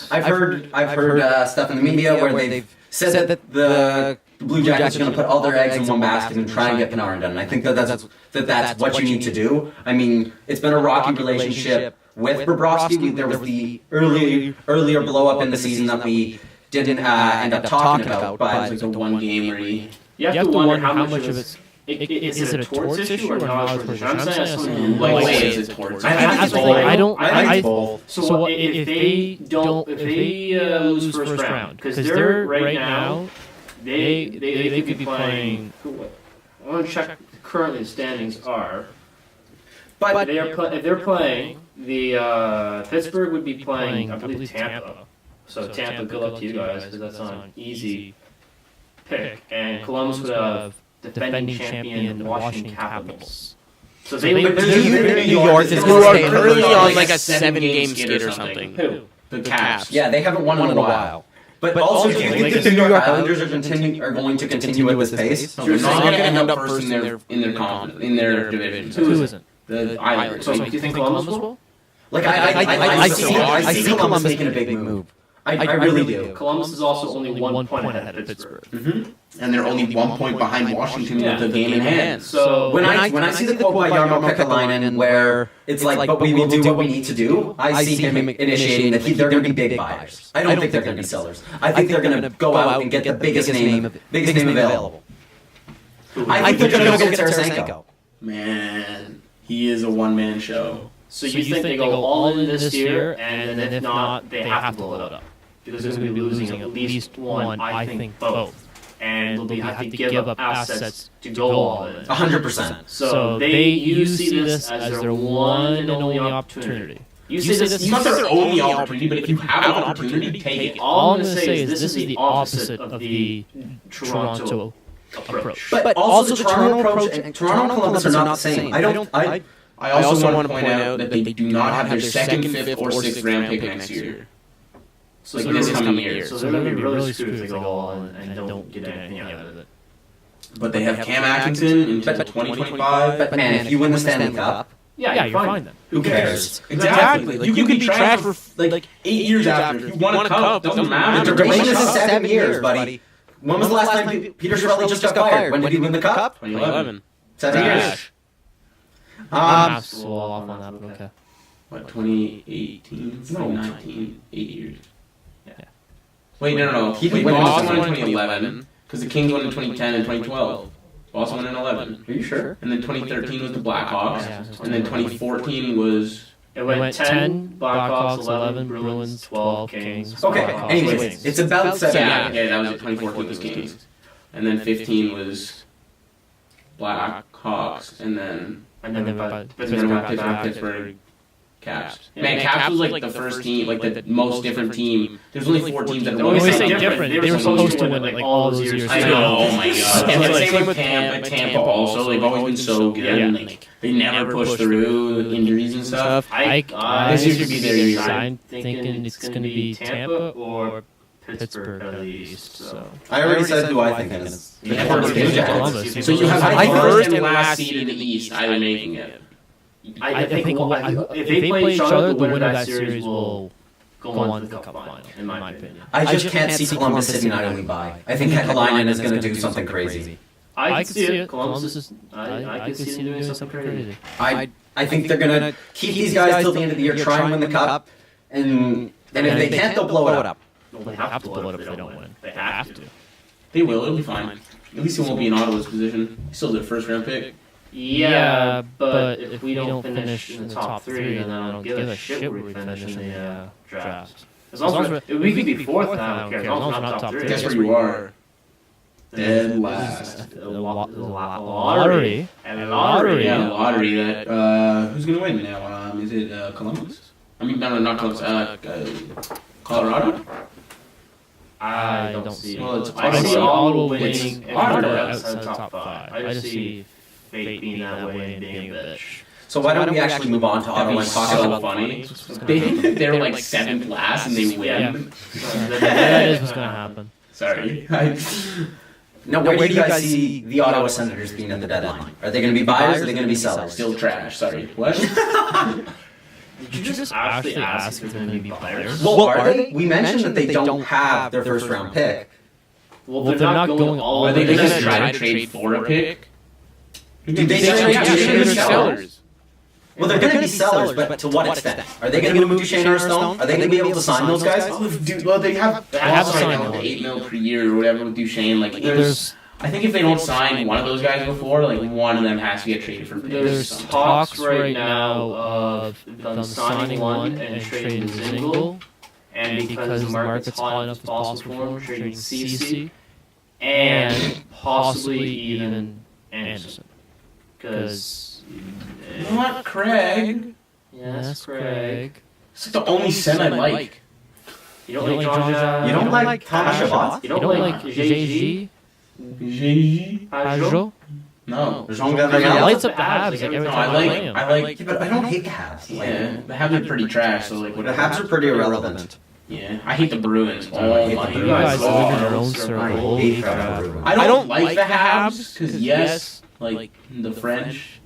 stuff in the media where they've said that the Blue Jackets are going to put all their eggs in one basket and try and get Panarin done. And I think that's what you need to do. I mean, it's been a rocky relationship with Bobrovsky. There was the earlier blow up in the season that we didn't end up talking about, but it was like the one game where You have to wonder how much of it's. Is it a torts issue or not a torts issue? I'm saying I don't. I think both. So if they lose first round, because they're right now, they could be playing. I want to check currently the standings are. But If they're playing, the Pittsburgh would be playing, I believe, Tampa. So Tampa, good luck to you guys, because that's not an easy pick. And Columbus would have defending champion Washington Capitals. So they would New York is Who are going to currently stay on like a 7-game skid or something. Who? the Caps. Yeah, they haven't won in a while. But But also, also, do you think like, the New York York Islanders are going to continue at this pace? No, They're they're not not going to gonna end up first in their division. Who isn't? The Islanders. So do you think Columbus will? Like I see Columbus making a big move. I really do. Columbus is also only 1 point ahead of Pittsburgh. And they're only 1 point behind Washington with the game in hand. So When I see the quote by Jarmo Kekalainen where it's like, but we will do what we need to do, I see him initiating that they're going to be big buyers. I don't think they're going to be sellers. I think they're going to go out and get the biggest name available. I think they're going to go get Tarasenko. Man, he is a one-man show. So you think they go all in this year, and then if not, they have to blow it up. Because they're going to be losing at least one, I think both. And they'll have to give up assets to go all in. 100%. So you see this as their one and only opportunity. You see this It's not their only opportunity, but if you have an opportunity, take it. All I'm going to say is this is the opposite of the Toronto approach. But also the Toronto approach and Toronto and Columbus are not the same. I also want to point out that they do not have their second, fifth, or sixth round pick next year. So like this coming year. So they're going to be really screwed if they go all in and don't get anything out of it. But they have Cam Atkinson until 2025. But man, if you win the Stanley Cup, Yeah, you're fine then. Who cares? Exactly. Like, you can be trash for like 8 years after. If you won a cup, doesn't matter. The duration is 7 years, buddy. When was the last time Peter Chiarelli just got fired? When did he win the cup? 2011. 7 years. I'm so off on that, but okay. What, 2018? No, 19. 8 years. Yeah. Wait, no. Wait, Boston won in 2011, because the Kings won in 2010 and 2012. Boston won in 11. Are you sure? And then 2013 was the Blackhawks. And then 2014 was... It went 10, Blackhawks, 11, Bruins, 12, Kings. Okay, Blackhawks, anyways, Wings. it's about 7 Yeah, years. that was it. 2014 was Kings. And then 15 was Blackhawks. And then Pittsburgh Caps. Man, Caps was like the first team, like the most different team. There's only 4 teams that When When won. we say say different, different, they were supposed to win it like all those years. I too. know, oh my god. And And like, same with Tampa also. They've always been so good. Yeah. And, like, they never push through injuries and stuff. I This year could be their year. I'm thinking it's going to be Tampa or Pittsburgh at least. So I already said who I think it is. Yeah, It's the Blue Jackets. Columbus. So you have I the first first and and last last seed in the East either making it. I think if they play each other, the winner of that series will go on to the cup final, in my opinion. I just can't see Columbus sitting idly by. I think Kekalainen is going to do something crazy. I can see it. Columbus is. I can see them doing something crazy. I think they're going to keep these guys till the end of the year, try and win the cup, and if they can't, they'll blow it up. They have to blow it up if they don't win. They have to. They will. It'll be fine. At least it won't be in Ottawa's position. Still their first round pick. Yeah, but if we don't finish in the top 3, then I don't give a shit where we finish in the draft. As long as we could be 4th, I don't care. As long as we're not top 3. Guess where you are? Dead last. The lottery. Lottery. And lottery. Yeah, the lottery. That who's gonna win now? Is it Columbus? I mean, no, not Columbus. Colorado. I don't see it. Well, it's I see Ottawa. Ottawa winning and Ottawa Florida outside outside top top 5. I just see fate being that way and being a bitch. So why don't we actually move on to Ottawa and talk so about funny. They think that they're like 7th last and they win. Yeah. That is what's going to happen. Sorry. Now, where do you guys see the Ottawa Senators being at the deadline? Are they going to be buyers or are they going to be sellers? Still trash. Sorry. What? Did you just actually ask if they're going to be players? Well, are they? We mentioned that they don't have their first round pick. Well, they're not going all Are the they way. just try to trade for a pick? Did they trade Duchene or sellers? Well, they're going to be sellers, but to what extent? Are they going to move Duchene or Stone? Are they going to be able to sign those guys? Well, they have to sign like them. 8 mil per year or whatever with Duchene. Like, there's. I think if they don't sign one of those guys before, like one of them has to get traded for picks. There's talks right now of them signing one and trading Zingle, and because the market's hot enough as possible for him, trading CC, and possibly even Anderson. Because Not Craig. yes, Craig. It's like the only center I like. You don't like Jean-Jacques? You don't like Thomas Chabot? You don't like JG? Pajot? No. Jean Yeah, Gabriel? lights up the Habs like every No, time I play him. I like. Yeah, but I don't hate the Habs. Yeah, the Habs are pretty trash. So like, The whatever. Habs are pretty irrelevant. Yeah, I hate the Bruins. I Oh hate my the You Bruins. guys god. live in your own I circle. hate the Bruins. I don't like the Habs because yes, like the French,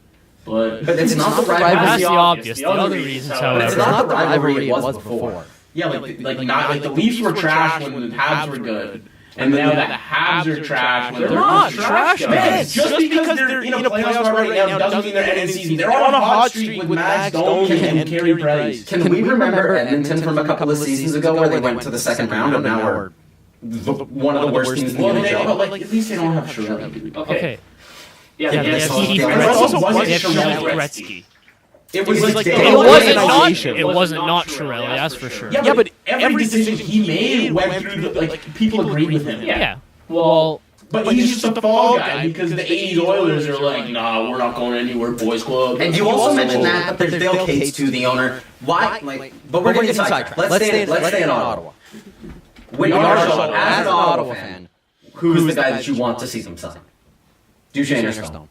but But it's not the That's rivalry. the obvious. The other reasons, But it's however. not the rivalry it was before. yeah, like not like the Leafs were trash when the Habs were good, and now the Habs are trash when They're they're not trash. trash, Man, just because they're in a playoff run right now doesn't mean they're ending the season. They're on a hot streak with Max Domi and Carey Price. Can we remember Edmonton from a couple of seasons ago where they went to the second round and now are one of the worst teams in the Well, NHL? but like at least they don't have Chiarelli, dude. Okay. Yeah, Yeah, yeah, he Yeah, but also wasn't They have Chiarelli. Gretzky. It was like It It was wasn't an not. innovation. It wasn't not Chiarelli. That's for sure. Yeah, but every decision he made went through the like people agreed with him. Yeah. Well, But he's just a fall guy because the '80s Oilers are like, nah, we're not going anywhere, boys club. And you also mentioned that, but there's Dale Cates too, the owner. Why? But we're getting sidetracked. Let's stay in Ottawa. Whitney Marshall, as an Ottawa fan, who's the guy that you want to see them sign? Duchene or Stone?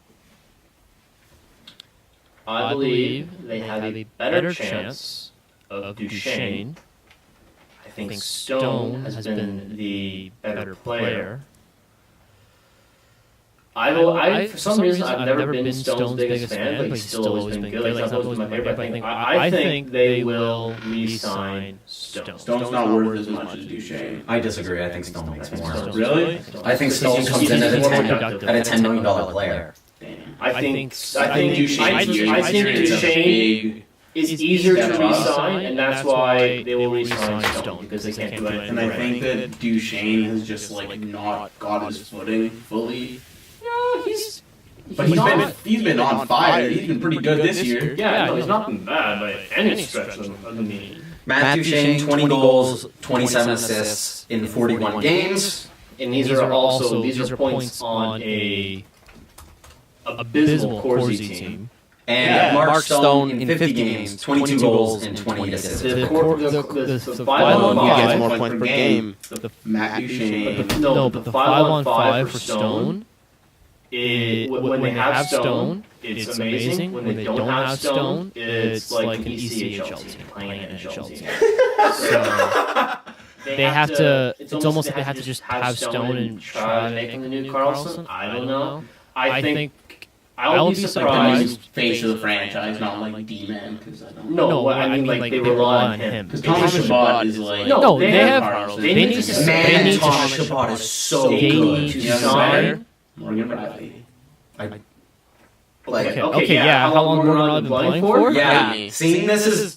I believe they have a better chance of Duchene. I think Stone has been the better player. I for some reason I've never been Stone's biggest fan, but he's still always been good. Like, he's always been my favorite. I think they will re-sign Stone. Stone's not worth as much as Duchene. I disagree. I think Stone makes more. Really? I think Stone comes in at a $10 million player. I think Duchene Duchene is easier to re-sign, and that's why they will re-sign Stone because they can't do anything. And I think that Duchene has just like not got his footing fully. No, But he's been on fire. He's been pretty good this year. Yeah, no, he's not been bad by any stretch of the meaning. Matt Duchene, 20 goals, 27 assists in 41 games. And these are points on a abysmal Corsi team. And Mark Stone in 50 games, 22 goals and 20 assists. The 5-on-5 gets more points per game. Matt Duchene. But the 5-on-5 for Stone, when they have Stone, it's amazing. When they don't have Stone, it's like an ECHL team playing an NHL team. So they have to. It's almost like they have to just have Stone and try to make him the new Carlson. I don't know. I think I'll be surprised. Face of the franchise, not like D-man, because I don't. No, I mean like they rely on him. Because Thomas Chabot is like. No, they have. They need to. Man, Thomas Chabot is so good. To sign Morgan Bradley. Okay, yeah. How long Morgan Bradley been playing for? Yeah, seeing this is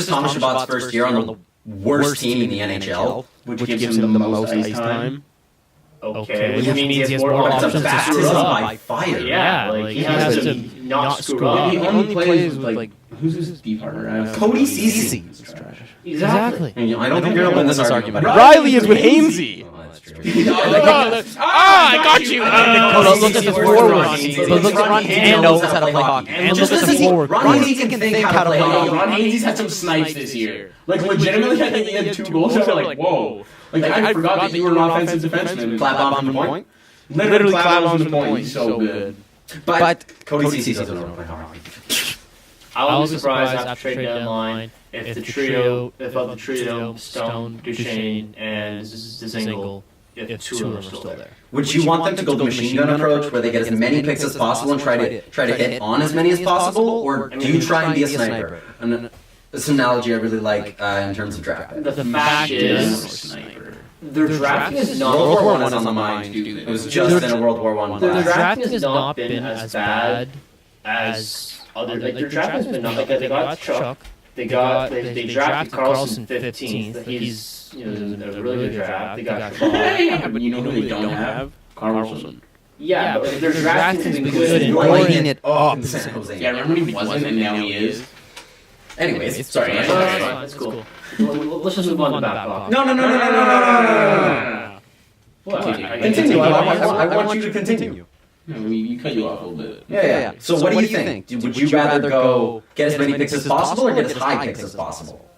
Thomas Chabot's first year on the worst team in the NHL, which gives him the most ice time. Okay, which means he has more It's a options to baptism screw up. by fire. Yeah, like he has to not screw up. He only plays with like who's his D partner? Cody Ceci. Exactly. I don't think you're gonna win this argument. Riley is with Hainsey. Oh, that's true. I got you. Look at the forward. But look at Ron Hainsey knows how to play hockey. And look at the forward. Ron Hainsey can think how to play hockey. Ron Hainsey's had some snipes this year. Like legitimately, I think he had 2 goals. I was like, whoa. Like I forgot that you were an offensive defenseman. Clap on from the point. Literally clap on from the point. He's so good. But Cody Ceci doesn't know how to play hockey. I will be surprised after trade deadline if of the trio, Stone, Duchene, and Dzingel, if 2 of them are still there. Would you want them to go the machine gun approach, where they get as many picks as possible and try to hit on as many as possible, or do you try and be a sniper? And this analogy I really like in terms of draft. The fact is, their drafting is not World War I is on the mind. It was just in a World War I. Their drafting has not been as bad as other. Like their drafting has been not like they got Chuck. They drafted Carlson 15th. He's a really good draft. They got Chabot. But you know who they don't have? Carlson. Yeah, but their drafting has been good. and lighting it up. Yeah, remember when he wasn't and now he is? Anyways, Sorry. That's cool. Let's just move on to Babcock. No. What? Continue. I want you to continue. No, we cut you off a little bit. Yeah. So what do you think? Would you rather go get as many picks as possible or get as high picks as possible?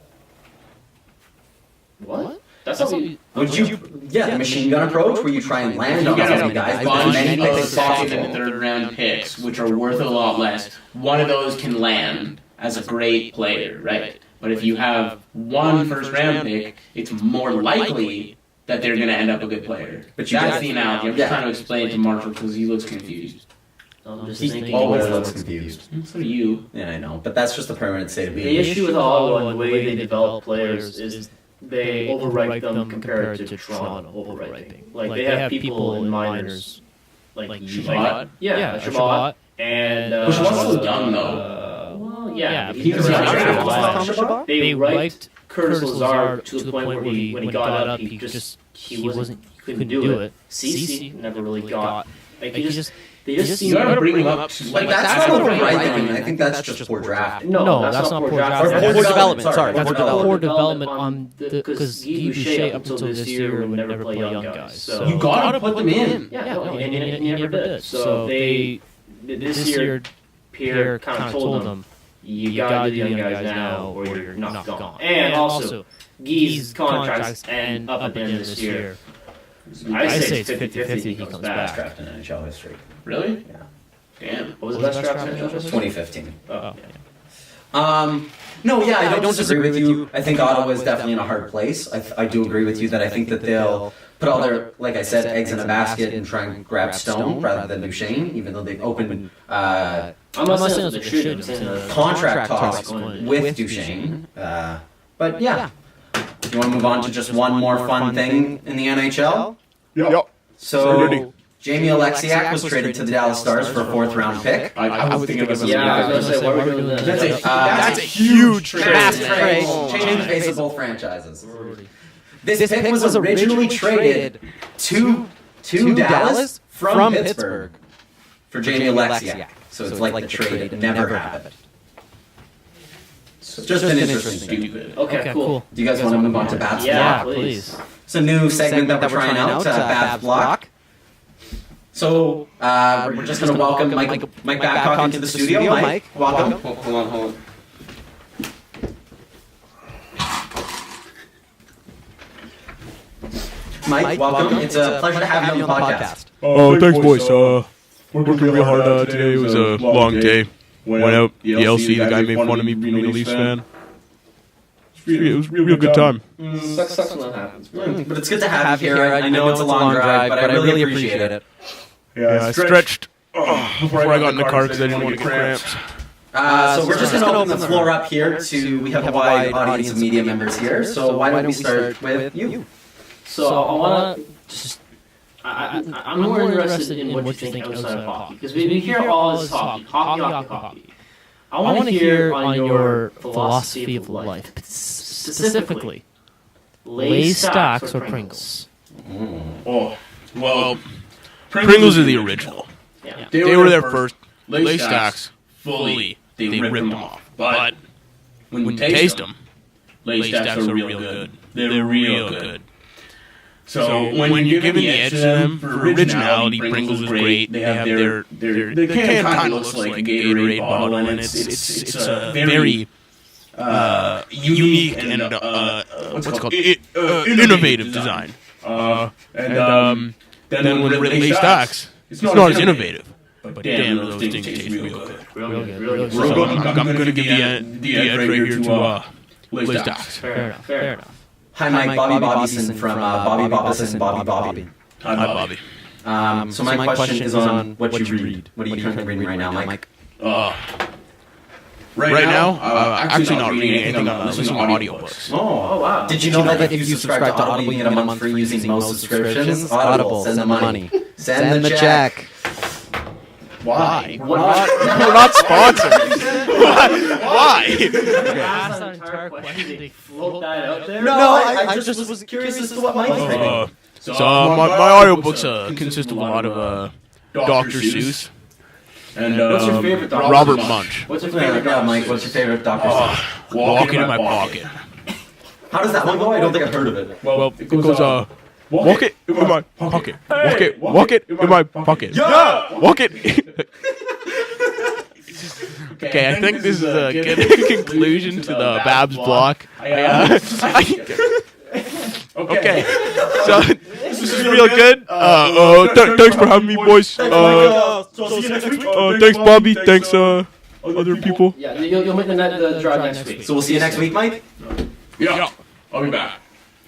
What? That's not what you... Would you, the machine gun approach, where you try and land on as many guys, get as many picks as second and possible? third round picks, which are worth a lot less. One of those can land as a great player, right? But if you have one first round pick, it's more likely that they're going to end up a good player. But that's the analogy. I'm just trying to explain to Marshall because he looks confused. I'm just He thinking. always looks confused. So do you. Yeah, I know, but that's just the permanent state of being. The issue with Ottawa and the way they develop players is they overwrite them compared to Toronto overwriting. Like they have people in minors like Chabot? Chabot. And Which was so dumb though. Well, yeah, he was not Chabot. They liked Curtis Lazar to the point where when he got up, he couldn't do it. Ceci never really got. Like they just You seem. gotta bring him up. But that's not overwriting. I think that's just poor drafting. No, that's not poor drafting. drafting. Or poor development. Sorry, That's poor development on because Guy Boucher up until this year would never play young guys. So You gotta put them in. And he never did. So this year, Pierre kind of told them, you gotta do the young guys now, or you're not gone. And also, Guy's contracts end up at the end of this year. I say it's 50-50 he comes back. Draft in NHL history. Really? Yeah. Damn. What was the best draft in NHL history? 2015. Oh, No, I don't disagree with you. I think Ottawa is definitely in a hard place. I do agree with you that I think that they'll put all their, like I said, eggs in a basket and try and grab Stone rather than Duchene, even though they've opened I'm not saying they should. I'm saying contract talks with Duchene. But yeah, you want to move on to just one more fun thing in the NHL? Yep. So Jamie Alexiak was traded to the Dallas Stars for a 4th-round pick. I was thinking of Yeah, I was gonna say, what are we doing there? That's a huge trade. Massive trade. Change the face of both franchises. This pick was originally traded to Dallas from Pittsburgh for Jamie Alexiak. So it's like the trade never happened. So just an interesting thing. stupid. Okay, cool. Do you guys want to move on to Babs Yeah, Block? please. It's a new segment that we're trying out, Babs Block. So we're just going to welcome Mike Babcock into the studio. Mike, welcome. Hold on. Mike, welcome. It's a pleasure to have you on the podcast. Oh, thanks, boys. Working real hard today. It was a long day. Went out, the LC, the guy made fun of me being a Leafs fan. It was a real good time. Sucks when that happens. But it's good to have you here. I know it's a long drive, but I really appreciate it. Yeah, I stretched before I got in the car because I didn't want to get cramps. So we're just going to open the floor up here to, we have a wide audience of media members here, so why don't we start with you? So I want to just. I'm more interested in what you think outside of hockey. Because we hear all this hockey. I want to hear on your philosophy of life. Specifically, Lay's Stacks or Pringles? Oh, well, Pringles are the original. Yeah. They were there first. Lay Lay Stacks, Stacks, fully, they ripped them off. But when when you taste them, Lay Lay Stacks Stacks are are real real good. good. They're real good. So when you're given the edge to them for originality, Pringles is great. They have their can kind of looks like a Gatorade bottle, and it's a very unique and what's it called innovative design. And then when Lay Stacks, it's not as innovative. But damn, those things taste real good. Real good. So I'm gonna give the edge right here to Lay Stacks. Fair enough. Hi, Mike. Bobby Bobbison from Bobby Bobbison and Bobby Bobby. Hi, Bobby. So my question is on what you read. What are you currently reading right now, Mike? Right now, actually not reading anything. I'm listening to audiobooks. Oh, wow. Did you know that if you subscribe to Audible, you get a month free using most subscriptions? Audible, send the money. Send the check. Why? What? We're not sponsored. Why? Ask that entire question to float that out there? No, I just was curious as to what Mike's reading. So my audiobooks consist of a lot of Dr. Seuss And What's your favorite Dr. Robert Seuss? Munch. What's your favorite Yeah, Dr. Mike, Seuss? what's your favorite Dr. Seuss? Walking in my pocket. How does that one go? I don't think I've heard of it. Well, it goes walk it in my pocket. Walk it in my pocket. Yeah! Walk it. Okay, I think this is a good conclusion to the Babs block. Okay, so this is real good. Thanks for having me, boys. Thanks, Bobby. Thanks, other people. Yeah, you'll make the drive next week. So we'll see you next week, Mike? Yeah, I'll be back.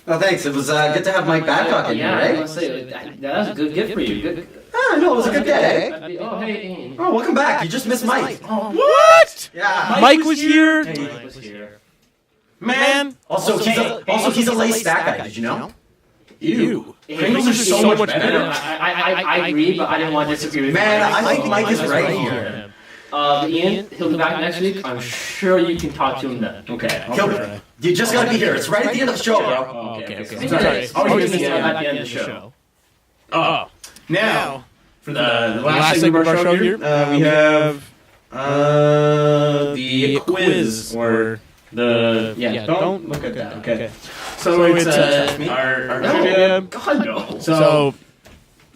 Oh, thanks. It was good to have Mike Babcock in here, Yeah, I was right? gonna say, that was a good gift for you. Good. Ah, no, it was a good day. Oh, hey. Oh, welcome back. You just missed Mike. What? Yeah. Mike was here? Mike was here. Man. Also, he's a Lay Stack guy. Did you know? Ew. Pringles are so much better. I agree, but I didn't want to disagree with you. Man, I think Mike is right here. Ian, he'll be back next week. I'm sure you can talk to him then. Okay. You just gotta be here. It's right at the end of the show, bro. Okay. Sorry. Oh, I'll he's be at at the end of the show. Now, for the last segment of our show here, we have the quiz, or the... Yeah, don't look at that. Okay. So it's our trivia. God, no. So,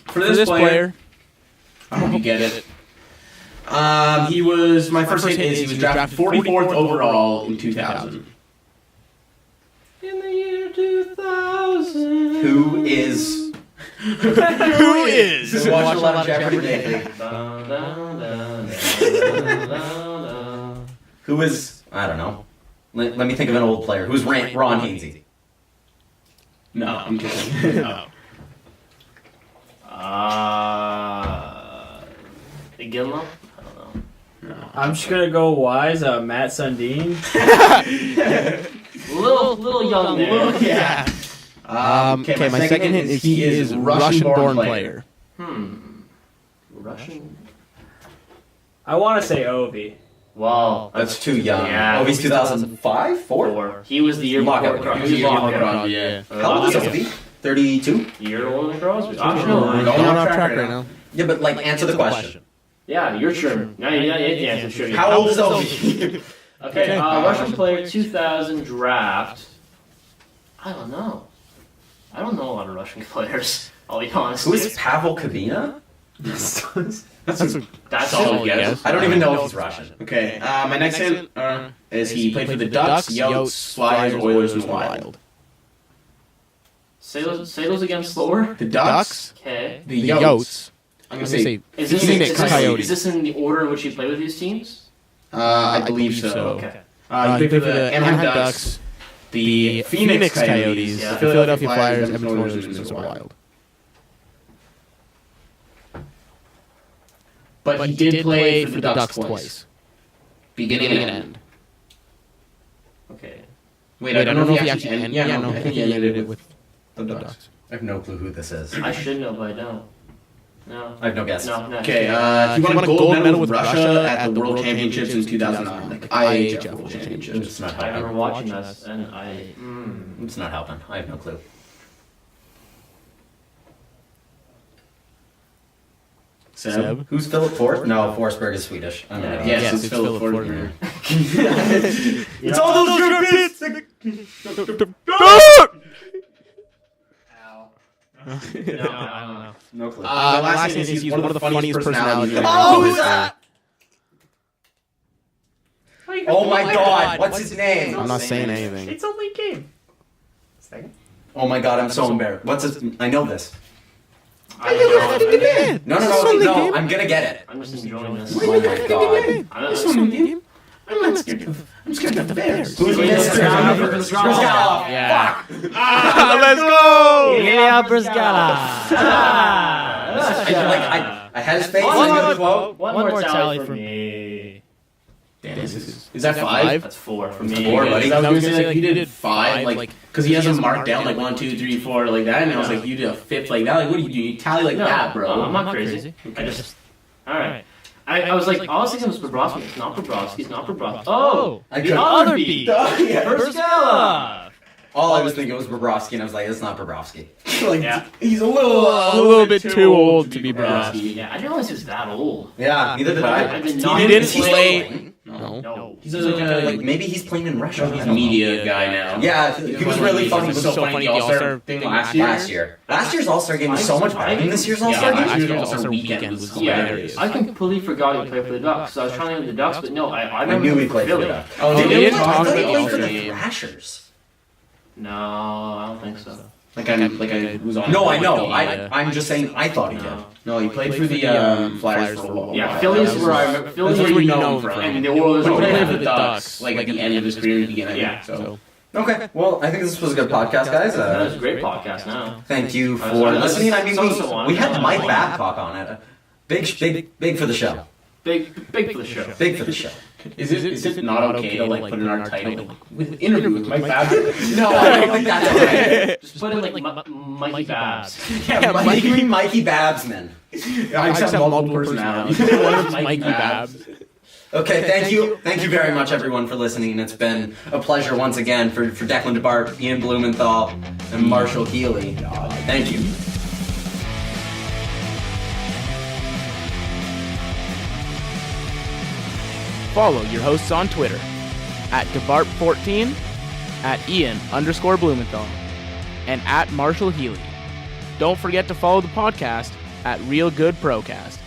for this player, I hope you get it. He was, my first hint is he was drafted 44th overall in 2000. In the year 2000. Who is? Who is? Watch a lot of Jeopardy lately. Who is? I don't know. Let me think of an old player. Who's Ron Hainsey? No, I'm kidding. No. Ginla? I don't know. I'm just gonna go wise. Matt Sundin. Little young there. Yeah. Okay, my second hint is he is Russian-born player. Russian? I want to say Ovi. Wow. That's too young. Yeah. Oh, he's 2005? 4? He was the year before Lockout. Crosby. He was Lockout. Lockout, yeah. How old is Ovi? 32? Year older than Crosby. We're going off track right now. Yeah, but like answer the question. Yeah, you're sure. No, you got the answer. Sure. How old is Ovi? Okay, Russian player 2000 draft. I don't know. I don't know a lot of Russian players. I'll be honest. Who is Pavel Kavina? That's Solid all. guess. I don't even know if he's Russian. Okay, my next hint is he played for the Ducks, Yotes, Flyers, Oilers, and Wild. Say those again slower. The Ducks, Okay. the Yotes. I'm gonna say Is this, Phoenix is, this, Coyotes. is this in the order in which he played with these teams? I believe so. Okay. He played for the Anaheim Ducks, the Phoenix Coyotes, Yeah. the Philadelphia Flyers, Edmonton Oilers, and Minnesota Wild. But he did play for the Ducks twice. Beginning and end. Okay. Wait, I don't know if he actually ended. Yeah, no, I think he ended it with the Ducks. I have no clue who this is. I should know, but I don't. No. I have no guess. No. Okay, he won a gold medal with Russia at the World Championships in 2009. Like IHF World Championships. It's not I remember helping. watching this, and I. It's not helping. I have no clue. Seb? Who's Philip Forsberg? No, Forsberg is Swedish. I don't know. Yes, it's Philip Forsberg. It's all those good bits! No, I don't know. No clue. The last thing is he's one of the funniest personalities. Oh, who's that? Oh my god, what's his name? I'm not saying anything. It's only a game. Oh my god, I'm so embarrassed. What's his... I know this. I don't know. No, I'm gonna get it. I'm just enjoying this. Oh my god. I'm not scared of the Bears. Who's Brizgalov. Brizgalov. Yeah. Fuck! Let's go! Ilya Brizgalov. I had his face. One more more tally tally for for me. Damn, is that 5? That's 4 for me. 4, buddy. I was gonna say like, you did 5, like, because he has them marked down like 1, 2, 3, 4, like that, and I was like, you did a 5th like that. Like, what do you do? You tally like No, that, bro? I'm not crazy. I just. Alright. I was like, I was thinking it was Bobrovsky. It's not Bobrovsky. It's not Bobrovsky. Oh! I The could- other beat! Brizgalov! All I was thinking was Bobrovsky, and I was like, it's not Bobrovsky. Like, Yeah. he's a little bit too old to be Bobrovsky. Yeah, I didn't realize he was that old. Yeah, neither did I. I've been He not didn't Is he still play. playing? No. No. He's like Like, maybe he's playing in Russia. he's I a don't know. media guy now. Yeah, he was really funny. He was so funny. The All-Star thing last year. Last year's All-Star game was so much better than this year's All-Star Yeah, game. last year's All-Star All-Star weekend weekend was was Yeah, hilarious. I completely forgot he played for the Ducks. So I was trying to think of the Ducks, but no, I I remember knew him he for played for Philly. the Ducks. Oh, They they didn't didn't talk I talk thought he about played for the the game. Thrashers. No, I don't think so. Like I was on. No, I know. Yeah. I'm just saying I thought he did. No. No, he played for the Flyers for a while. Yeah, Philly's where I remember. Philly's That's where where you you know know him him from. from. And the Oilers But were he played there. for the Ducks, like at the end of his career, beginning. Yeah. So Okay, well, I think this was a good podcast, guys. That was a great podcast now. Thank you I for was- listening. I mean, so we had on. Mike Babcock on it. Big for the show. Big for the show. Big for the show. is it not okay to like put in our title like, with interview with Mike Babcock? No, I don't think that's okay. Just put in like Mikey Babs. Yeah, Mikey Babsman. I accept multiple personalities. Mikey Babs. Okay, thank you very much, everyone, for listening. It's been a pleasure once again for Declan DeBart, Ian Blumenthal, and Marshall Healy. Thank you. Follow your hosts on Twitter at DeBart14, at Ian_Blumenthal, and at Marshall Healy. Don't forget to follow the podcast at Real Good Procast.